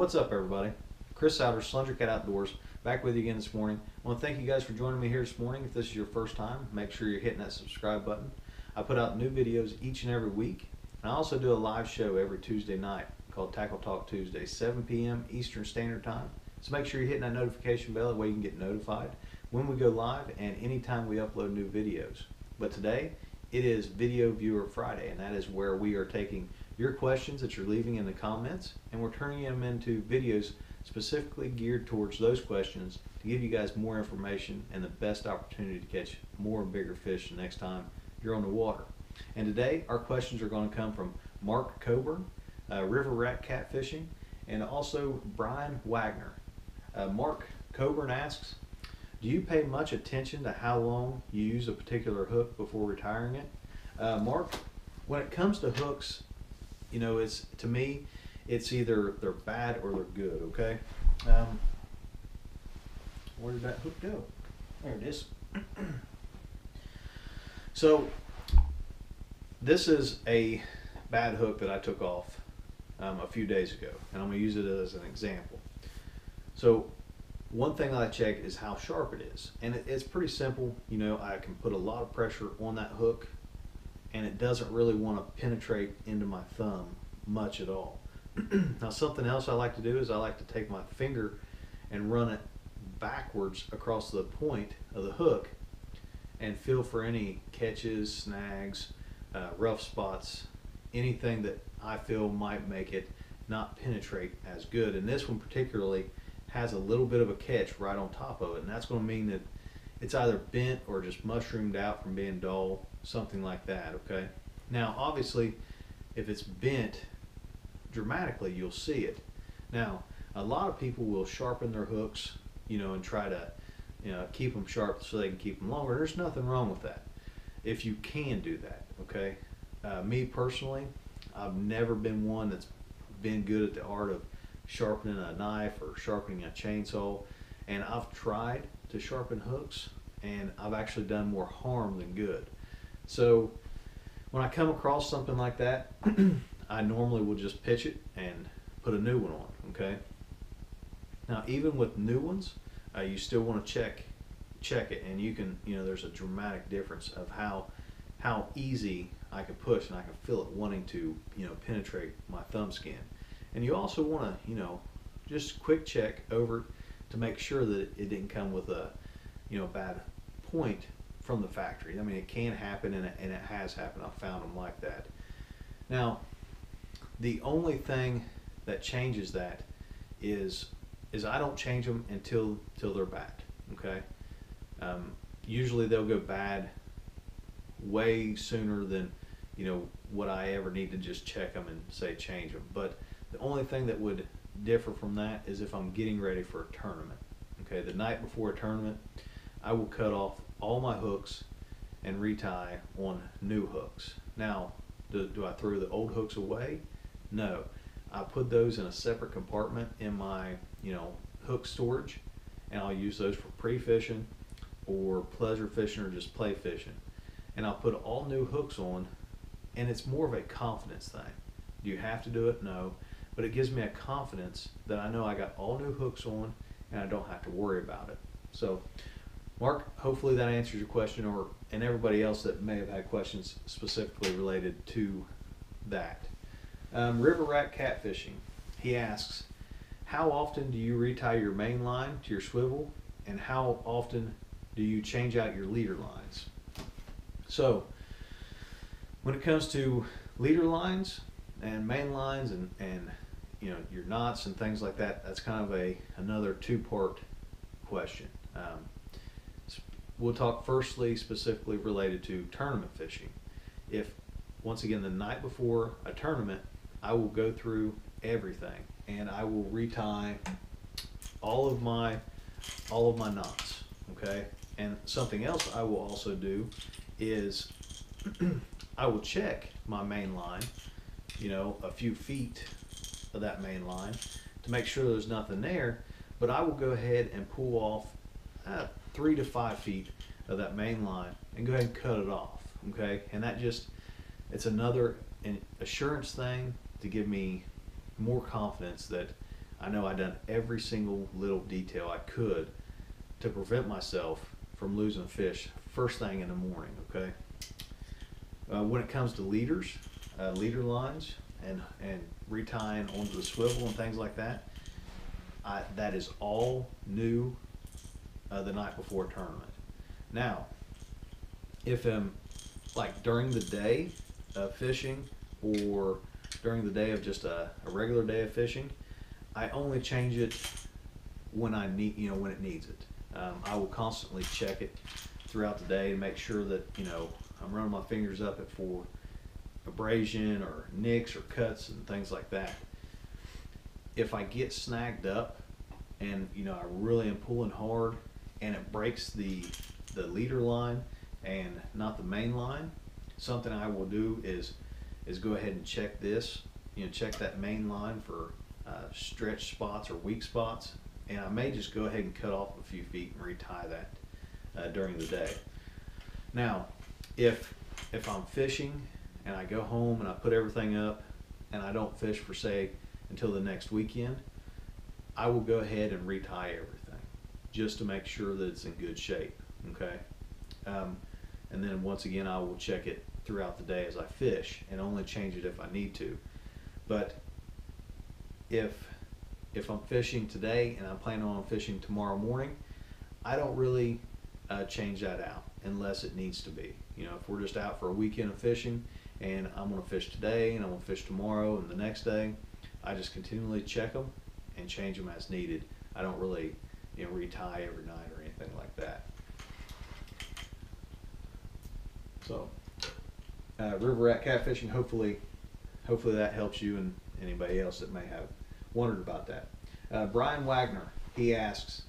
What's up, everybody? Chris Souders, Slender Cat Outdoors, back with you again this morning. I want to thank you guys for joining me here this morning. If this is your first time, make sure you're hitting that subscribe button. I put out new videos each and every week, and I also do a live show every Tuesday night called Tackle Talk Tuesday, 7 p.m. Eastern Standard Time. So make sure you're hitting that notification bell, that way you can get notified when we go live and anytime we upload new videos. But today, it is Video Viewer Friday, and that is where we are taking your questions that you're leaving in the comments, and we're turning them into videos specifically geared towards those questions to give you guys more information and the best opportunity to catch more and bigger fish the next time you're on the water. And today, our questions are going to come from Mark Coburn, River Rat Catfishing, and also Brian Wagner. Mark Coburn asks, do you pay much attention to how long you use a particular hook before retiring it? Mark, when it comes to hooks, you know, to me, it's either they're bad or they're good, okay? Where did that hook go? There it is. So, this is a bad hook that I took off a few days ago, and I'm going to use it as an example. So, one thing I check is how sharp it is, and it's pretty simple. You know, I can put a lot of pressure on that hook, and it doesn't really want to penetrate into my thumb much at all. Now, something else I like to do is I like to take my finger and run it backwards across the point of the hook and feel for any catches, snags, rough spots, anything that I feel might make it not penetrate as good. And this one particularly has a little bit of a catch right on top of it, and that's going to mean that it's either bent or just mushroomed out from being dull, something like that, okay? Now, obviously, if it's bent dramatically, you'll see it. Now, a lot of people will sharpen their hooks, you know, and try to, you know, keep them sharp so they can keep them longer. There's nothing wrong with that if you can do that, okay? Me personally, I've never been one that's been good at the art of sharpening a knife or sharpening a chainsaw, and I've tried to sharpen hooks, and I've actually done more harm than good. So when I come across something like that, I normally will just pitch it and put a new one on, okay? Now, even with new ones, you still want to check it, and you can, you know, there's a dramatic difference of how easy I can push, and I can feel it wanting to, you know, penetrate my thumb skin. And you also want to, you know, just quick check over to make sure that it didn't come with a, you know, bad point from the factory. I mean, it can happen, and it has happened. I've found them like that. Now, the only thing that changes that is I don't change them until they're bad, okay? Usually they'll go bad way sooner than, you know, what I ever need to just check them and say change them. But the only thing that would differ from that is if I'm getting ready for a tournament. Okay, the night before a tournament, I will cut off all my hooks and retie on new hooks. Now, do I throw the old hooks away? No. I put those in a separate compartment in my, you know, hook storage, and I'll use those for pre-fishing or pleasure fishing or just play fishing. And I'll put all new hooks on, and it's more of a confidence thing. Do you have to do it? No. But it gives me a confidence that I know I got all new hooks on and I don't have to worry about it. So, Mark, hopefully that answers your question, and everybody else that may have had questions specifically related to that. River Rat Catfishing, he asks, how often do you retie your main line to your swivel, and how often do you change out your leader lines? So, when it comes to leader lines and main lines and you know, your knots and things like that, that's kind of another two-part question. We'll talk firstly specifically related to tournament fishing. If, once again, the night before a tournament, I will go through everything and I will retie all of my knots, okay? And something else I will also do is I will check my main line, you know, a few feet of that main line to make sure there's nothing there, but I will go ahead and pull off 3 to 5 feet of that main line and go ahead and cut it off, okay? And that just, it's another assurance thing to give me more confidence that I know I've done every single little detail I could to prevent myself from losing fish first thing in the morning, okay? When it comes to leaders, leader lines, and retying onto the swivel and things like that, that is all new the night before a tournament. Now, if like during the day of fishing, or during the day of just a regular day of fishing, I only change it when I need, when it needs it. I will constantly check it throughout the day and make sure that, I'm running my fingers up it for abrasion or nicks or cuts and things like that. If I get snagged up and, I really am pulling hard and it breaks the leader line and not the main line, something I will do is go ahead and check this, check that main line for stretch spots or weak spots, and I may just go ahead and cut off a few feet and retie that during the day. Now, if I'm fishing and I go home and I put everything up and I don't fish for, say, until the next weekend, I will go ahead and retie everything just to make sure that it's in good shape, okay? And then once again, I will check it throughout the day as I fish and only change it if I need to. But if I'm fishing today and I'm planning on fishing tomorrow morning, I don't really change that out unless it needs to be. If we're just out for a weekend of fishing and I'm going to fish today and I'm going to fish tomorrow and the next day, I just continually check them and change them as needed. I don't really retie every night or anything like that. So river rat catfishing, hopefully that helps you and anybody else that may have wondered about that. Brian Wagner, he asks,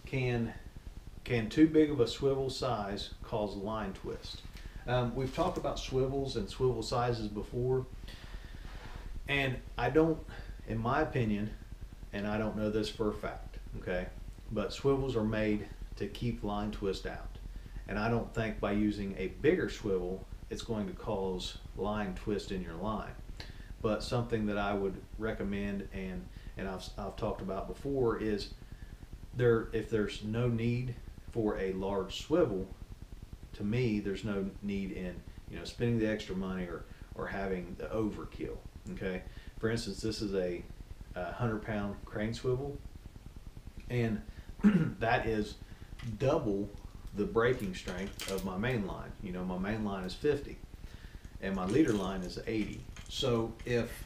can too big of a swivel size cause line twist? We've talked about swivels and swivel sizes before, and I don't, in my opinion, and I don't know this for a fact, okay, but swivels are made to keep line twist out. And I don't think by using a bigger swivel it's going to cause line twist in your line. But something that I would recommend, and I've talked about before, is if there's no need for a large swivel, to me there's no need in spending the extra money or having the overkill. Okay, for instance, this is a 100-pound crane swivel, and that is double the braking strength of my main line. My main line is 50 and my leader line is 80. So if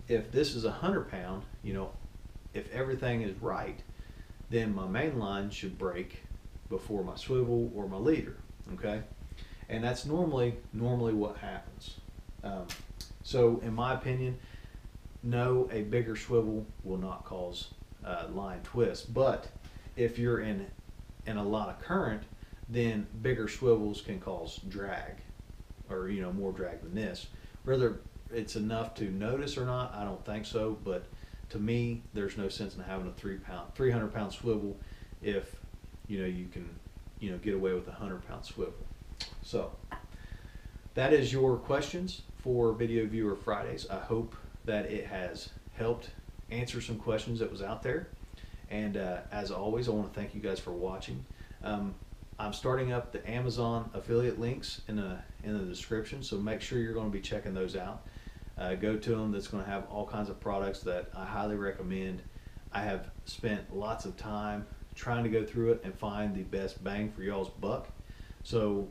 this is 100-pound, if everything is right, then my main line should break before my swivel or my leader, okay? And that's normally what happens. So in my opinion, no, a bigger swivel will not cause line twist. But if you're in a lot of current, then bigger swivels can cause drag, or more drag than this. Whether it's enough to notice or not, I don't think so. But to me, there's no sense in having a 300-pound swivel if you can get away with a 100-pound swivel. So that is your questions for Video Viewer Fridays. I hope that it has helped answer some questions that was out there. And as always, I want to thank you guys for watching. I'm starting up the Amazon affiliate links in the description, so make sure you're going to be checking those out. Go to them. That's going to have all kinds of products that I highly recommend. I have spent lots of time trying to go through it and find the best bang for y'all's buck. So,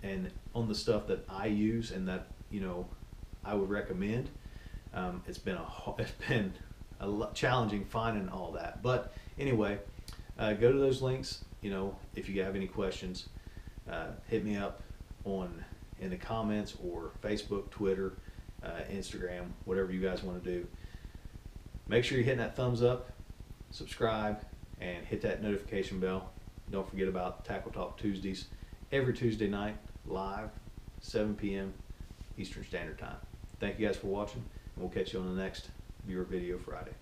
and on the stuff that I use and that I would recommend, it's been a lot challenging finding all that. But anyway, go to those links. If you have any questions, hit me up in the comments, or Facebook, Twitter, Instagram, whatever you guys want to do. Make sure you're hitting that thumbs up, subscribe, and hit that notification bell. Don't forget about Tackle Talk Tuesdays, every Tuesday night, live, 7 p.m. Eastern Standard Time. Thank you guys for watching, and we'll catch you on the next Viewer Video Friday.